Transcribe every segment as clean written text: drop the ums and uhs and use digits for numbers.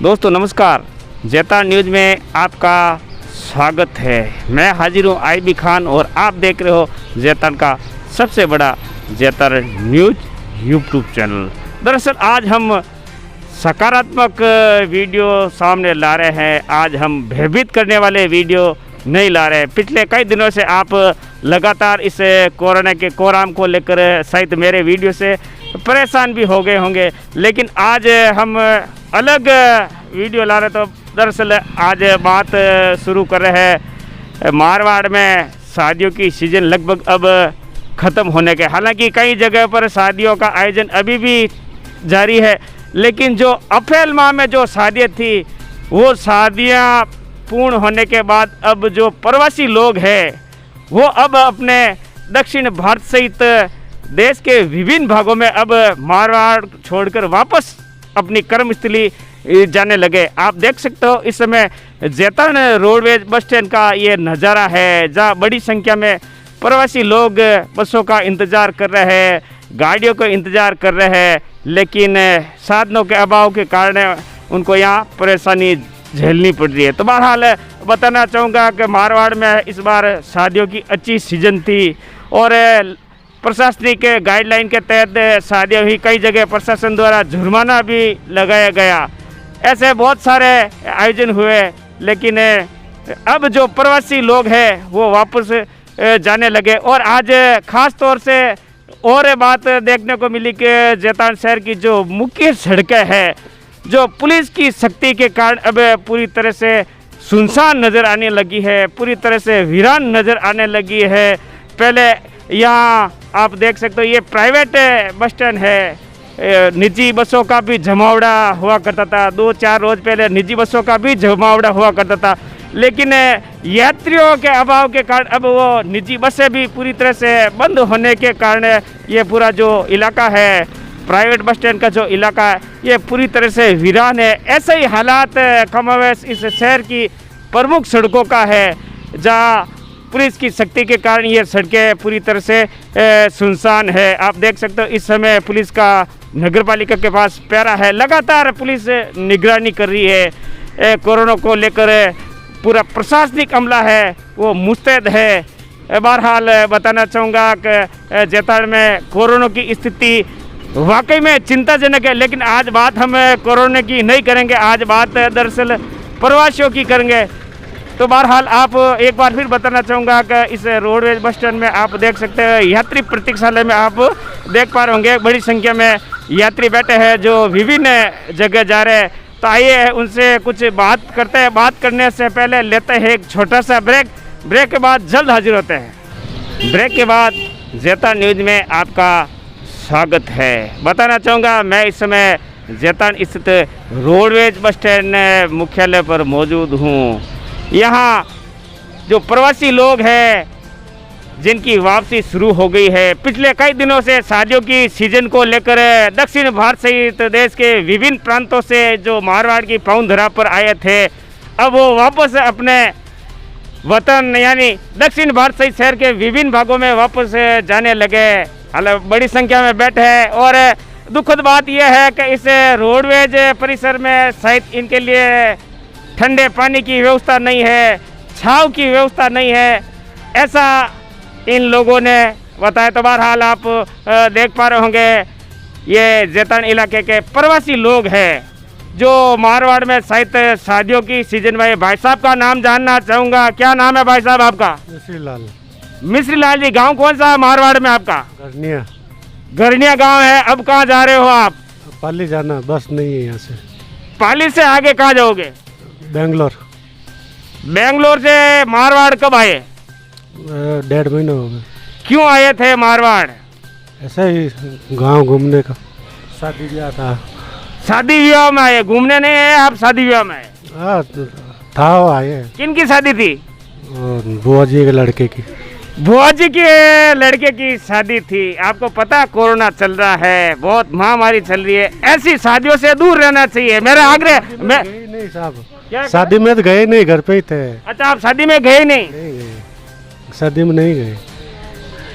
दोस्तों नमस्कार, जैतान न्यूज़ में आपका स्वागत है। मैं हाजिर हूँ आईबी खान और आप देख रहे हो जैतान का सबसे बड़ा जैतान न्यूज़ यूट्यूब चैनल। दरअसल आज हम सकारात्मक वीडियो सामने ला रहे हैं। आज हम भयभीत करने वाले वीडियो नहीं ला रहे। पिछले कई दिनों से आप लगातार इस कोरोना के कोराम को लेकर शायद मेरे वीडियो से परेशान भी हो गए होंगे, लेकिन आज हम अलग वीडियो ला रहे। तो दरअसल आज बात शुरू कर रहे हैं मारवाड़ में शादियों की सीज़न लगभग अब ख़त्म होने के। हालांकि कई जगह पर शादियों का आयोजन अभी भी जारी है, लेकिन जो अप्रैल माह में जो शादियाँ थी वो शादियाँ पूर्ण होने के बाद अब जो प्रवासी लोग हैं वो अब अपने दक्षिण भारत सहित देश के विभिन्न भागों में अब मारवाड़ छोड़कर वापस अपनी कर्मस्थली जाने लगे। आप देख सकते हो इस समय जैतान रोडवेज बस स्टैंड का ये नज़ारा है, जहाँ बड़ी संख्या में प्रवासी लोग बसों का इंतज़ार कर रहे हैं, गाड़ियों का इंतज़ार कर रहे हैं, लेकिन साधनों के अभाव के कारण उनको यहाँ परेशानी झेलनी पड़ रही है। तो बहरहाल बताना चाहूँगा कि मारवाड़ में इस बार शादियों की अच्छी सीजन थी और प्रशासनिक गाइडलाइन के तहत शादियाँ हुई। कई जगह प्रशासन द्वारा जुर्माना भी लगाया गया। ऐसे बहुत सारे आयोजन हुए, लेकिन अब जो प्रवासी लोग हैं वो वापस जाने लगे। और आज ख़ास तौर से और बात देखने को मिली कि जैतान शहर की जो मुख्य सड़कें हैं, जो पुलिस की सख्ती के कारण अब पूरी तरह से सुनसान नज़र आने लगी है, पूरी तरह से वीरान नज़र आने लगी है। पहले यहाँ आप देख सकते हो ये प्राइवेट बस स्टैंड है, निजी बसों का भी जमावड़ा हुआ करता था। 2-4 रोज़ पहले निजी बसों का भी जमावड़ा हुआ करता था, लेकिन यात्रियों के अभाव के कारण अब वो निजी बसें भी पूरी तरह से बंद होने के कारण ये पूरा जो इलाका है, प्राइवेट बस स्टैंड का जो इलाका है, ये पूरी तरह से वीरान है। ऐसे ही हालात कमोवेश इस शहर की प्रमुख सड़कों का है, जहाँ पुलिस की सख्ती के कारण ये सड़कें पूरी तरह से सुनसान है। आप देख सकते हो इस समय पुलिस का नगर पालिका के पास पैरा है, लगातार पुलिस निगरानी कर रही है। कोरोना को लेकर पूरा प्रशासनिक अमला है वो मुस्तैद है। बहरहाल बताना चाहूँगा कि जैतान में कोरोना की स्थिति वाकई में चिंताजनक है, लेकिन आज बात हम कोरोना की नहीं करेंगे, आज बात दरअसल प्रवासियों की करेंगे। तो बहरहाल आप एक बार फिर बताना चाहूँगा कि इस रोडवेज बस स्टैंड में आप देख सकते हैं यात्री प्रतीक्षालय में आप देख पा रहे होंगे बड़ी संख्या में यात्री बैठे हैं जो विभिन्न जगह जा रहे हैं। तो आइए उनसे कुछ बात करते हैं। बात करने से पहले लेते हैं एक छोटा सा ब्रेक के बाद जल्द हाजिर होते हैं। ब्रेक के बाद जैतान न्यूज़ में आपका स्वागत है। बताना चाहूँगा मैं इस समय जैतान स्थित रोडवेज बस स्टैंड मुख्यालय पर मौजूद हूँ। यहाँ जो प्रवासी लोग हैं जिनकी वापसी शुरू हो गई है, पिछले कई दिनों से शादियों की सीजन को लेकर दक्षिण भारत सहित देश के विभिन्न प्रांतों से जो मारवाड़ की पाँव धरा पर आए थे, अब वो वापस अपने वतन यानी दक्षिण भारत सहित शहर के विभिन्न भागों में वापस जाने लगे। हालांकि बड़ी संख्या में बैठे हैं और दुखद बात यह है कि इस रोडवेज परिसर में शायद इनके लिए ठंडे पानी की व्यवस्था नहीं है, छांव की व्यवस्था नहीं है, ऐसा इन लोगों ने बताया। तो बहरहाल आप देख पा रहे होंगे ये जैतान इलाके के प्रवासी लोग हैं जो मारवाड़ में शायद शादियों की सीजन में। भाई साहब का नाम जानना चाहूँगा, क्या नाम है भाई साहब आपका? मिश्री लाल जी। गांव कौन सा है मारवाड़ में आपका? गरनिया गांव है। अब कहाँ जा रहे हो आप? पाली जाना, बस नहीं है यहाँ से। पाली से आगे कहाँ जाओगे? बेंगलोर। बेंगलोर से मारवाड़ कब आए? 1.5 महीना हो गया। क्यों आए थे मारवाड़? ऐसा ही गांव घूमने का, शादी ब्याह था। शादी ब्याह में आए, घूमने नहीं आए आप? शादी ब्याह में आए? हाँ था, वो आए। किन की शादी थी? बुआ जी के लड़के की। बुआ जी के लड़के की शादी थी। आपको पता कोरोना चल रहा है, बहुत महामारी चल रही है, ऐसी शादियों से दूर रहना चाहिए। मेरा आग्रह। मैं नहीं साहब, शादी में तो गए नहीं, घर पे ही थे। अच्छा, आप शादी में गए नहीं? नहीं गए, शादी में नहीं गए।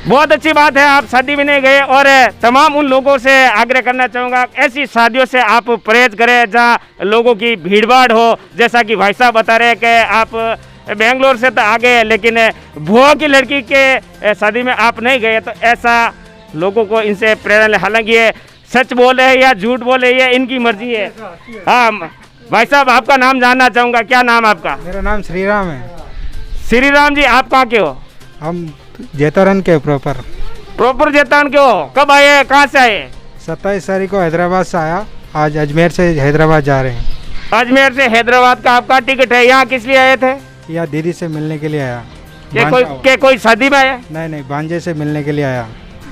बहुत अच्छी बात है, आप शादी में नहीं गए। और तमाम उन लोगों से आग्रह करना चाहूँगा, ऐसी शादियों से आप परहेज करें जहाँ लोगों की भीड़ भाड़ हो। जैसा कि भाई साहब बता रहे हैं कि आप बेंगलोर से तो आ गए, लेकिन बुआ की लड़की के शादी में आप नहीं गए, तो ऐसा लोगों को इनसे प्रेरणा ले। हालांकि ये सच बोले है या झूठ बोले, ये इनकी मर्जी है। हाँ भाई साहब, आपका नाम जानना चाहूँगा, क्या नाम आपका? मेरा नाम श्री राम है। श्री राम जी, आप कहाँ के हो? हम जेतारन के प्रॉपर जेतान के हो। कब आए, कहाँ से आए? 27 तारीख को हैदराबाद से आया, आज अजमेर से हैदराबाद जा रहे हैं। अजमेर से हैदराबाद का आपका टिकट है। यहाँ किस लिए आए थे? या दीदी से मिलने के लिए आया। कोई शादी में आया? नहीं, भांजे से मिलने के लिए आया।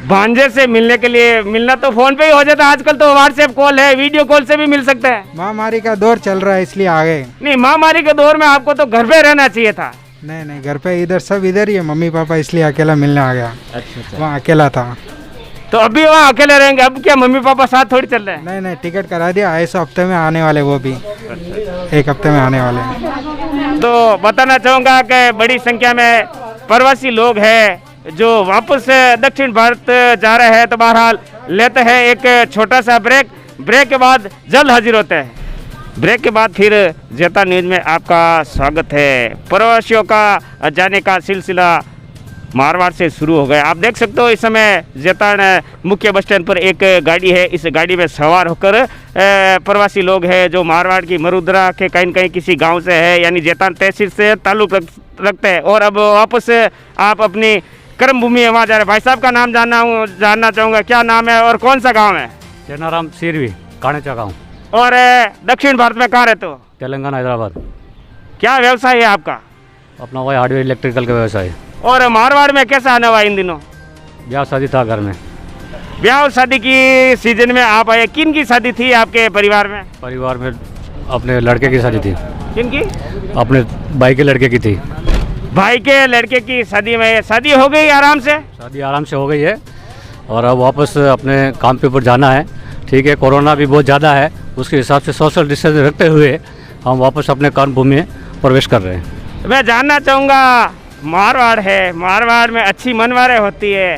भांजे से मिलने के लिए? मिलना तो फोन पे ही हो जाता है, आजकल तो व्हाट्सएप कॉल है, वीडियो कॉल से भी मिल सकते हैं। महामारी का दौर चल रहा है इसलिए आ गए। नहीं, महामारी के दौर में आपको तो घर पे रहना चाहिए था। नहीं, घर पे इधर सब इधर ही है, मम्मी पापा, इसलिए अकेला मिलने आ गया। अच्छा। वहाँ अकेला था। तो अभी वहाँ अकेले रहेंगे? अब क्या मम्मी पापा साथ थोड़ी चल रहे हैं? नहीं, टिकट करा दिया, ऐसे हफ्ते में आने वाले, वो भी 1 हफ्ते में आने वाले। तो बताना चाहूँगा कि बड़ी संख्या में प्रवासी लोग हैं जो वापस दक्षिण भारत जा रहे हैं। तो बहरहाल लेते हैं एक छोटा सा ब्रेक के बाद जल्द हाजिर होते हैं। ब्रेक के बाद फिर जेता न्यूज में आपका स्वागत है। प्रवासियों का जाने का सिलसिला मारवाड़ से शुरू हो गया। आप देख सकते हो इस समय जेतान मुख्य बस स्टैंड पर एक गाड़ी है, इस गाड़ी में सवार होकर प्रवासी लोग हैं जो मारवाड़ की मरुद्रा के कहीं न कहीं किसी गांव से है, यानी जेतान तहसील से ताल्लुक रखते हैं। और अब वापस आप अपनी कर्म भूमि है वहाँ जा रहे हैं। भाई साहब का नाम जानना चाहूँगा, क्या नाम है और कौन सा गाँव है? चेनाराम सिरवी, कानेचा गाँव। और दक्षिण भारत में कहाँ रहते हो? तेलंगाना, हैदराबाद। क्या व्यवसाय है आपका? अपना वही हार्डवेयर इलेक्ट्रिकल का व्यवसाय। और मारवाड़ में कैसा आने हुआ इन दिनों? ब्याह शादी था घर में। ब्याह और शादी की सीजन में आप आए। किन की शादी थी आपके परिवार में? परिवार में अपने लड़के की शादी थी। किन की? अपने भाई के लड़के की थी। भाई के लड़के की शादी में शादी हो गई आराम से? शादी आराम से हो गई है और अब वापस अपने काम पे ऊपर जाना है। ठीक है, कोरोना भी बहुत ज़्यादा है, उसके हिसाब से सोशल डिस्टेंस रखते हुए हम वापस अपने कर्म भूमि में प्रवेश कर रहे हैं। मैं जानना चाहूँगा, मारवाड़ है, मारवाड़ में अच्छी मनवारे होती है,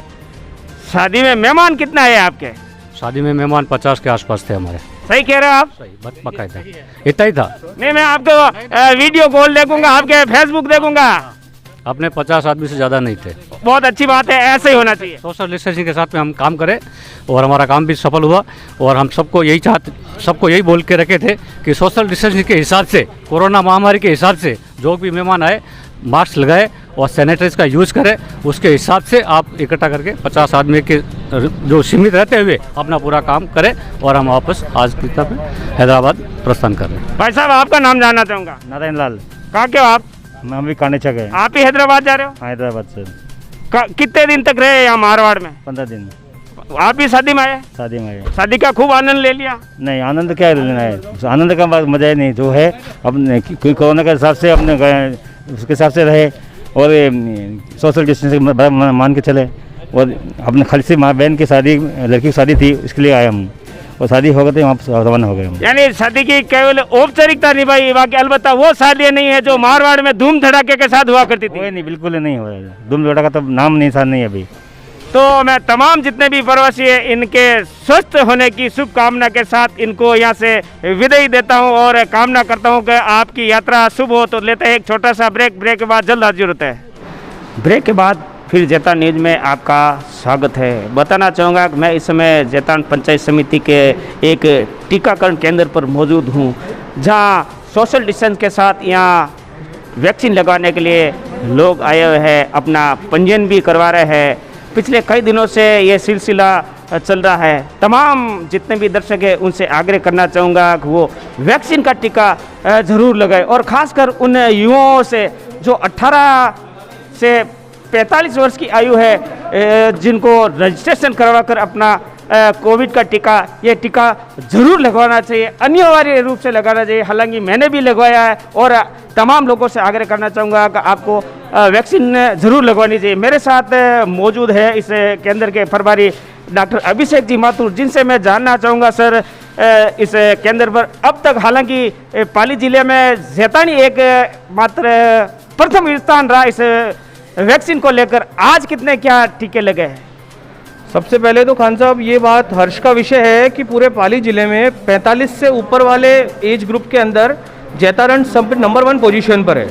शादी में मेहमान कितना है आपके? शादी में मेहमान 50 के आसपास थे हमारे। सही कह रहे हो आप? सही बकायदा इतना ही था। नहीं, मैं आपको वीडियो कॉल देखूंगा, आपके फेसबुक देखूंगा। अपने 50 आदमी से ज़्यादा नहीं थे। बहुत अच्छी बात है, ऐसे ही होना चाहिए। सोशल डिस्टेंसिंग के साथ में हम काम करें और हमारा काम भी सफल हुआ। और हम सबको यही बोल के रखे थे कि सोशल डिस्टेंसिंग के हिसाब से, कोरोना महामारी के हिसाब से जो भी मेहमान आए मास्क लगाए और सैनिटाइज का यूज़ करें। उसके हिसाब से आप इकट्ठा करके 50 आदमी के जो सीमित रहते हुए अपना पूरा काम करें। और हम वापस आज की तरफ हैदराबाद प्रस्थान कर रहे हैं। भाई साहब, आपका नाम जानना चाहूँगा। नारायण लाल। कहाँ के हो आप? हम भी कानेचा गए, आप ही हैदराबाद जा रहे हो? हैदराबाद से। कितने दिन तक रहे यहाँ मारवाड़ में? 15 दिन। आप भी शादी में आए? शादी में आए। शादी का खूब आनंद ले लिया? नहीं, आनंद क्या लेना है, आनंद का मजा ही नहीं। जो है अपने कोरोना के हिसाब से अपने उसके हिसाब से रहे और सोशल डिस्टेंसिंग मान के चले। और अपने खाली से माँ बहन की शादी, लड़की की शादी थी, इसके लिए आए हम। और शादी हो गई तो वहाँ रवाना हो गए हम। यानी शादी की केवल औपचारिकता निभाई, बाकी अलबत्ता वो शादी नहीं है जो मारवाड़ में धूम धड़ाके के साथ हुआ करती थी। नहीं, बिल्कुल नहीं हो रहा है। धूम धड़ाका तो नाम निशान नहीं है अभी। तो मैं तमाम जितने भी प्रवासी हैं इनके स्वस्थ होने की शुभकामना के साथ इनको यहाँ से विदाई देता हूँ और कामना करता हूँ कि आपकी यात्रा शुभ हो। तो लेते हैं एक छोटा सा ब्रेक के बाद जल्द हाजिर होते हैं। ब्रेक के बाद फिर जेतान न्यूज में आपका स्वागत है। बताना चाहूँगा कि मैं इस समय जेतान पंचायत समिति के एक टीकाकरण केंद्र पर मौजूद हूँ, जहाँ सोशल डिस्टेंस के साथ यहाँ वैक्सीन लगवाने के लिए लोग आए हुए हैं, अपना पंजीयन भी करवा रहे हैं। पिछले कई दिनों से ये सिलसिला चल रहा है। तमाम जितने भी दर्शक हैं उनसे आग्रह करना चाहूँगा कि वो वैक्सीन का टीका ज़रूर लगाए। और ख़ासकर उन युवाओं से जो 18 से 45 वर्ष की आयु है, जिनको रजिस्ट्रेशन करवा कर अपना कोविड का टीका, ये टीका ज़रूर लगवाना चाहिए, अनिवार्य रूप से लगाना चाहिए। हालांकि मैंने भी लगवाया है और तमाम लोगों से आग्रह करना चाहूँगा कि आपको वैक्सीन ज़रूर लगवानी चाहिए। मेरे साथ मौजूद है इस केंद्र के प्रभारी डॉक्टर अभिषेक जी माथुर, जिनसे मैं जानना चाहूँगा सर, इस केंद्र पर अब तक हालांकि पाली जिले में जेतानी एक मात्र प्रथम स्थान रहा इस वैक्सीन को लेकर आज कितने क्या टीके लगे हैं? सबसे पहले तो खान साहब ये बात हर्ष का विषय है कि पूरे पाली जिले में 45 से ऊपर वाले एज ग्रुप के अंदर जैतारण सब नंबर 1 पोजीशन पर है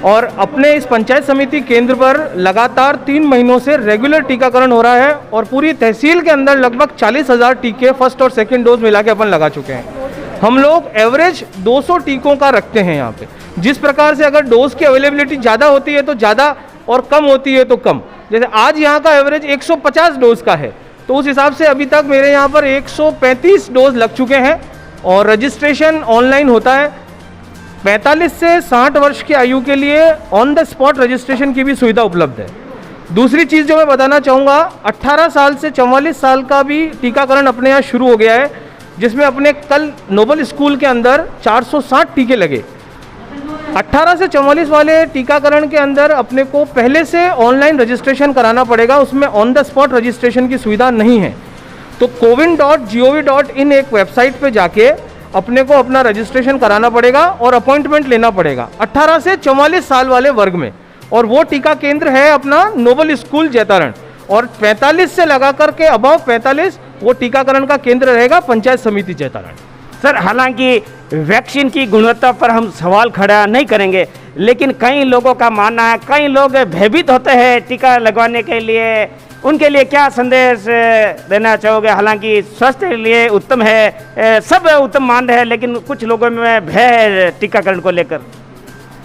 और अपने इस पंचायत समिति केंद्र पर लगातार 3 महीनों से रेगुलर टीकाकरण हो रहा है और पूरी तहसील के अंदर लगभग 40,000 टीके फर्स्ट और सेकंड डोज मिला के अपन लगा चुके हैं। हम लोग एवरेज 200 टीकों का रखते हैं यहाँ पे। जिस प्रकार से अगर डोज की अवेलेबिलिटी ज़्यादा होती है तो ज़्यादा और कम होती है तो कम, जैसे आज यहाँ का एवरेज 150 डोज का है तो उस हिसाब से अभी तक मेरे यहाँ पर 135 डोज लग चुके हैं और रजिस्ट्रेशन ऑनलाइन होता है। 45 से 60 वर्ष की आयु के लिए ऑन द स्पॉट रजिस्ट्रेशन की भी सुविधा उपलब्ध है। दूसरी चीज़ जो मैं बताना चाहूँगा, 18 साल से 44 साल का भी टीकाकरण अपने यहाँ शुरू हो गया है, जिसमें अपने कल नोबल स्कूल के अंदर 460 टीके लगे। 18 से 44 वाले टीकाकरण के अंदर अपने को पहले से ऑनलाइन रजिस्ट्रेशन कराना पड़ेगा, उसमें ऑन द स्पॉट रजिस्ट्रेशन की सुविधा नहीं है। तो cowin.gov.in एक वेबसाइट पे जाके अपने को अपना रजिस्ट्रेशन कराना पड़ेगा और अपॉइंटमेंट लेना पड़ेगा 18 से 44 साल वाले वर्ग में, और वो टीका केंद्र है अपना नोबल स्कूल जैतारण, और 45 से लगा करके अबव 45 वो टीकाकरण का केंद्र रहेगा पंचायत समिति जैतारण। सर, हालांकि वैक्सीन की गुणवत्ता पर हम सवाल खड़ा नहीं करेंगे, लेकिन कई लोगों का मानना है, कई लोग भयभीत होते हैं टीका लगवाने के लिए, उनके लिए क्या संदेश देना चाहोगे? हालांकि स्वास्थ्य के लिए उत्तम है, सब उत्तम मान रहे हैं, लेकिन कुछ लोगों में भय है टीकाकरण को लेकर।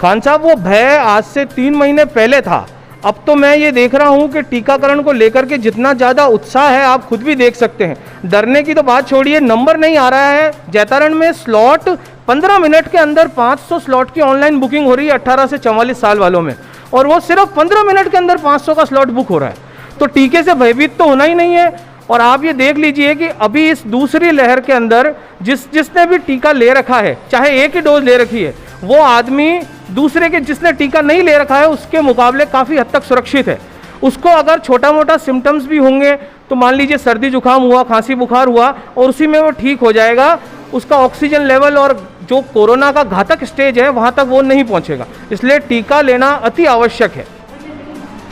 खान साहब, वो भय आज से 3 महीने पहले था। अब तो मैं ये देख रहा हूँ कि टीकाकरण को लेकर के जितना ज़्यादा उत्साह है आप खुद भी देख सकते हैं। डरने की तो बात छोड़िए, नंबर नहीं आ रहा है। जैतारण में स्लॉट 15 मिनट के अंदर 500 स्लॉट की ऑनलाइन बुकिंग हो रही है 18 से 44 साल वालों में, और वो सिर्फ 15 मिनट के अंदर 500 का स्लॉट बुक हो रहा है। तो टीके से भयभीत तो होना ही नहीं है। और आप ये देख लीजिए कि अभी इस दूसरी लहर के अंदर जिसने भी टीका ले रखा है, चाहे एक ही डोज ले रखी है, वो आदमी दूसरे के जिसने टीका नहीं ले रखा है उसके मुकाबले काफ़ी हद तक सुरक्षित है। उसको अगर छोटा मोटा सिम्टम्स भी होंगे तो मान लीजिए सर्दी जुकाम हुआ, खांसी बुखार हुआ, और उसी में वो ठीक हो जाएगा। उसका ऑक्सीजन लेवल और जो कोरोना का घातक स्टेज है वहाँ तक वो नहीं पहुँचेगा। इसलिए टीका लेना अति आवश्यक है।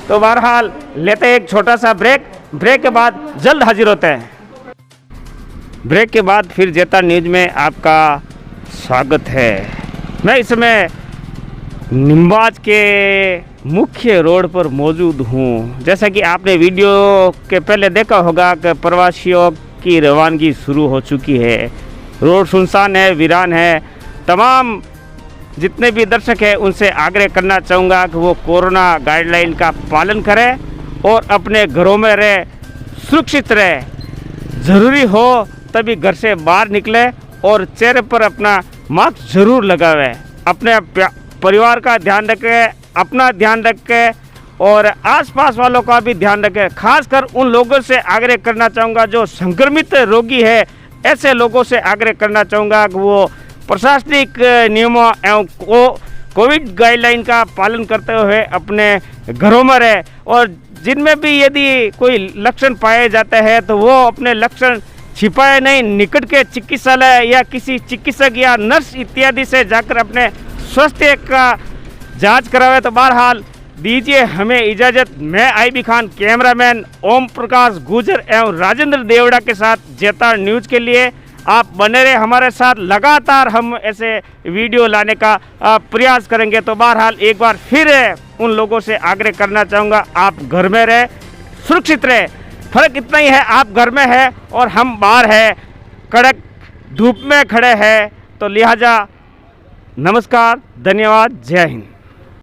तो बहरहाल लेते हैं एक छोटा सा ब्रेक के बाद जल्द हाजिर होते हैं। ब्रेक के बाद फिर जैतारण न्यूज में आपका स्वागत है। मैं इस समय निम्बाज के मुख्य रोड पर मौजूद हूँ। जैसा कि आपने वीडियो के पहले देखा होगा कि प्रवासियों की रवानगी शुरू हो चुकी है। रोड सुनसान है, वीरान है। तमाम जितने भी दर्शक हैं उनसे आग्रह करना चाहूँगा कि वो कोरोना गाइडलाइन का पालन करें और अपने घरों में रहे, सुरक्षित रहे। ज़रूरी हो तभी घर से बाहर निकले और चेहरे पर अपना मास्क जरूर लगावें। अपने परिवार का ध्यान रखें, अपना ध्यान रखें और आसपास वालों का भी ध्यान रखें। खासकर उन लोगों से आग्रह करना चाहूँगा जो संक्रमित रोगी है, ऐसे लोगों से आग्रह करना चाहूँगा कि वो प्रशासनिक नियमों एवं कोविड गाइडलाइन का पालन करते हुए अपने घरों में रहे, और जिनमें भी यदि कोई लक्षण पाए जाते हैं तो वो अपने लक्षण छिपाए नहीं, निकट के चिकित्सालय या किसी चिकित्सक या नर्स इत्यादि से जाकर अपने स्वास्थ्य का जांच करावे। तो बहरहाल दीजिए हमें इजाज़त। मैं आईबी खान, कैमरामैन ओम प्रकाश गुजर एवं राजेंद्र देवड़ा के साथ जैतारण न्यूज़ के लिए आप बने रहे हमारे साथ। लगातार हम ऐसे वीडियो लाने का प्रयास करेंगे। तो बहरहाल एक बार फिर उन लोगों से आग्रह करना चाहूँगा, आप घर में रहे, सुरक्षित रहे। फ़र्क इतना ही है, आप घर में हैं और हम बाहर हैं, कड़क धूप में खड़े हैं। तो लिहाजा नमस्कार, धन्यवाद, जय हिंद।